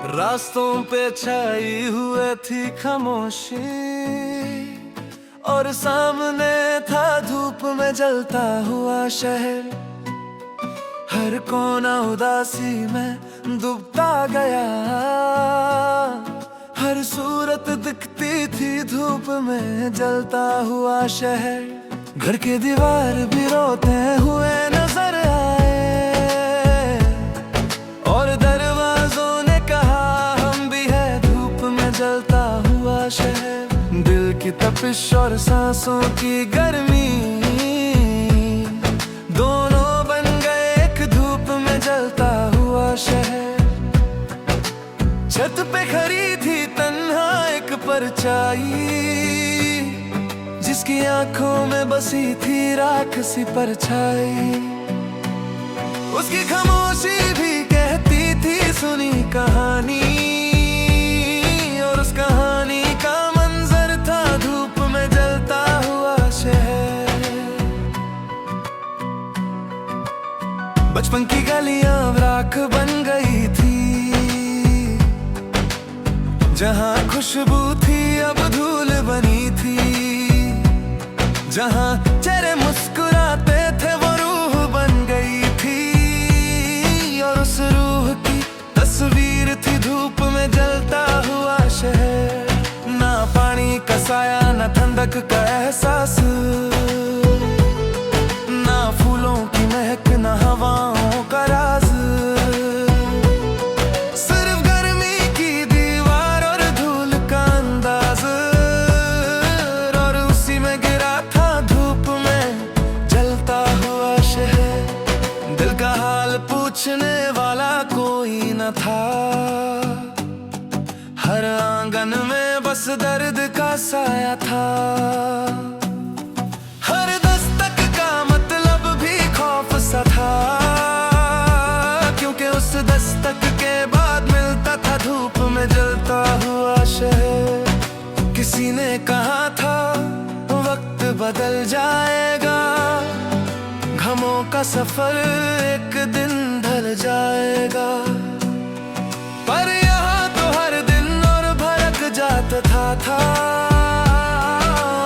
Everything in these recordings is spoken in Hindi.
रास्तों पे छाई हुए थी खामोशी और सामने था धूप में जलता हुआ शहर। हर कोना उदासी में डूबता गया, हर सूरत दिखती थी धूप में जलता हुआ शहर। घर के दीवार भी रोते हुए नजर आए और दरवाजों ने कहा हम भी है धूप में जलता हुआ शहर। दिल की तपिश और सांसों की गर्मी दोनों बन गए एक धूप में जलता हुआ शहर। छत पे खड़ी थी तन्हा एक परछाई, जिसकी आंखों में बसी थी राख सी परछाई। उसकी खामोशी भी कहती थी सुनी कहानी, और उस कहानी का मंजर था धूप में जलता हुआ शहर। बचपन की गलियां राख बन गई थी, जहां खुशबू थी अब धूल बनी थी। जहां चेहरे मुस्कुराते थे वो रूह बन गई थी, और उस रूह की तस्वीर थी धूप में जलता हुआ शहर। ना पानी का साया ना ठंडक का एहसास, ना फूलों की महक ना हवाओं का राज। पूछने वाला कोई न था, हर आंगन में बस दर्द का साया था। हर दस्तक का मतलब भी खौफ सा था, क्योंकि उस दस्तक के बाद मिलता था धूप में जलता हुआ शहर। किसी ने कहा था वक्त बदल जाएगा, घमों का सफर एक दिन ढल जाएगा। पर यहाँ तो हर दिन और भड़क जाता था,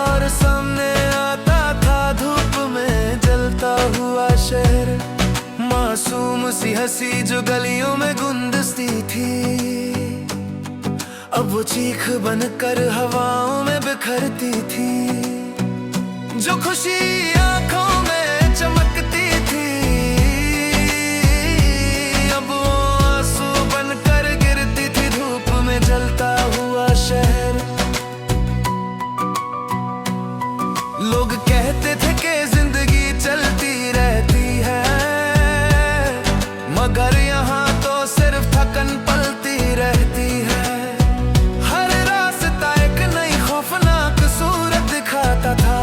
और सामने आता था धूप में जलता हुआ शहर। मासूम सी हंसी जो गलियों में गुंजती थी, अब वो चीख बनकर हवाओं में बिखरती थी। जो खुशी आंखों में चमकती थी, अब वो आंसू बनकर गिरती थी धूप में जलता हुआ शहर। लोग कहते थे कि जिंदगी चलती रहती है, मगर यहाँ तो सिर्फ थकन पलती रहती है। हर रास्ता एक नई खौफनाक सूरत दिखाता था,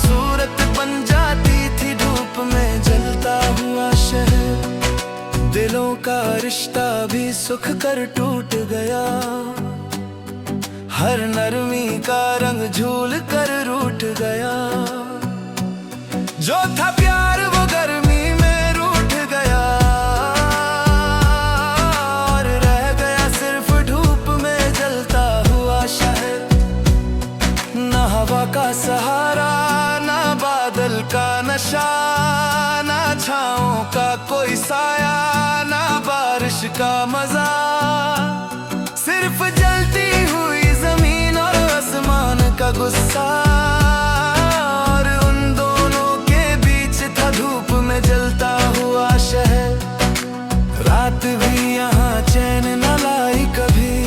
सूरत बन जाती थी धूप में जलता हुआ शहर। दिलों का रिश्ता भी सुख कर टूट गया, हर नरमी का रंग झूल कर रूठ गया। जो था प्यार वो गर्मी में रूठ गया, और रह गया सिर्फ धूप में जलता हुआ शहर। ना हवा का सहारा, बादल का नशा, ना छाओं का कोई साया, ना बारिश का मजा। सिर्फ जलती हुई जमीन और आसमान का गुस्सा, और उन दोनों के बीच था धूप में जलता हुआ शहर। रात भी यहाँ चैन न लाई कभी,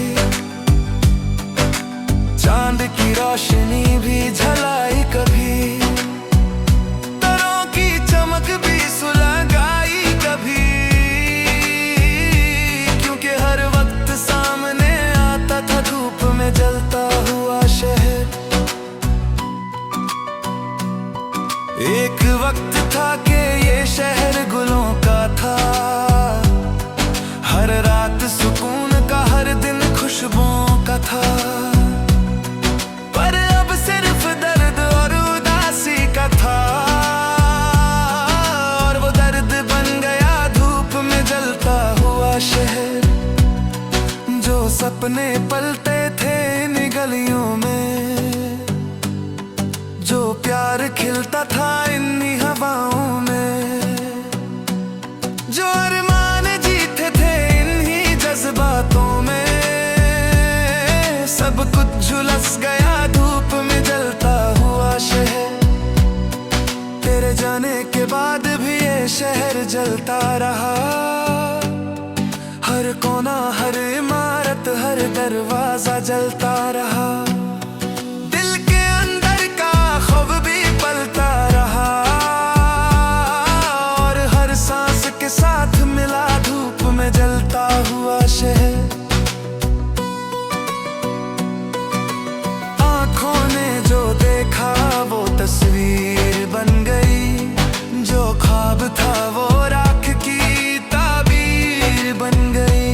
चांद की रोशनी भी झलाई कभी, भी सुलगाई कभी। क्योंकि हर वक्त सामने आता था धूप में जलता हुआ शहर। एक वक्त था कि ये शहर गुलों का था, हर रात सुकून का हर दिन खुशबुओं का था। पर अब सिर्फ दर्द और उदासी का था, और वो दर्द बन गया धूप में जलता हुआ शहर। सपने पलते थे इन गलियों में, जो प्यार खिलता था इन्हीं हवाओं में, जो अरमान जीते थे इन्हीं जज्बातों में। सब कुछ झुलस गया धूप में जलता हुआ शहर, तेरे जाने के बाद भी ये शहर जलता रहा। हर कोना, हर इमारत, हर दरवाजा जलता रहा। दिल के अंदर का ख्वाब भी पलता रहा, और हर सांस के साथ मिला धूप में जलता हुआ शहर। आंखों ने जो देखा वो तस्वीर बन गई, जो ख्वाब था वो राख की ताबीर बन गई,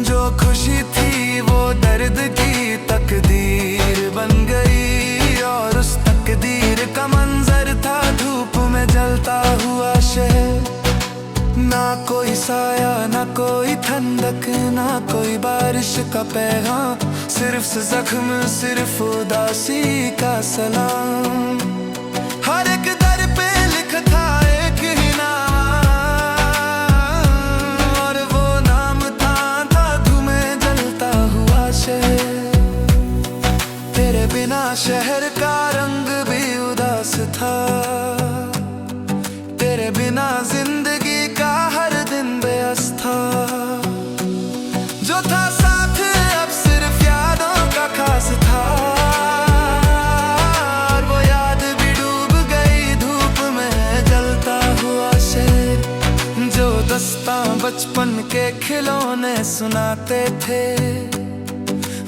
जो खुशी थी वो दर्द की तकदीर बन गई, और उस तकदीर का मंजर था धूप में जलता हुआ शहर। ना कोई साया, ना कोई ठंडक, ना कोई बारिश का पैगाम, सिर्फ जख्म, सिर्फ उदासी का सलाम। हर एक दर पे लिखा था एक ही नाम, और वो नाम था धुएं जलता हुआ शहर। तेरे बिना शहर का रंग भी उदास था, तेरे बिना जिंदगी का हर दिन बेअस्त था। जो था साथ अब सिर्फ यादों का खास था, और वो याद भी डूब गई धूप में जलता हुआ शहर। जो दस्तां बचपन के खिलौने सुनाते थे,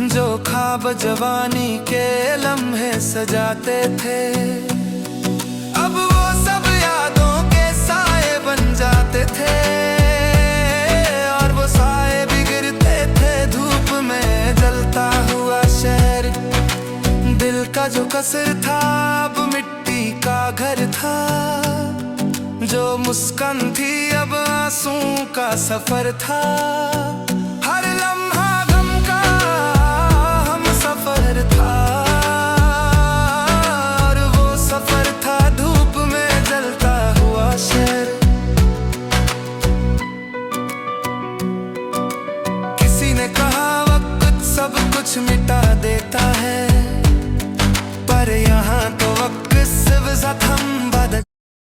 जो ख्वाब जवानी के लम्हे सजाते थे, अब वो सब यादों के साए बन जाते थे, और वो साए भी गिरते थे धूप में जलता हुआ शहर। दिल का जो कसर था अब मिट्टी का घर था, जो मुस्कान थी अब आंसू का सफर था। हर लम्हा गम का हम सफर था,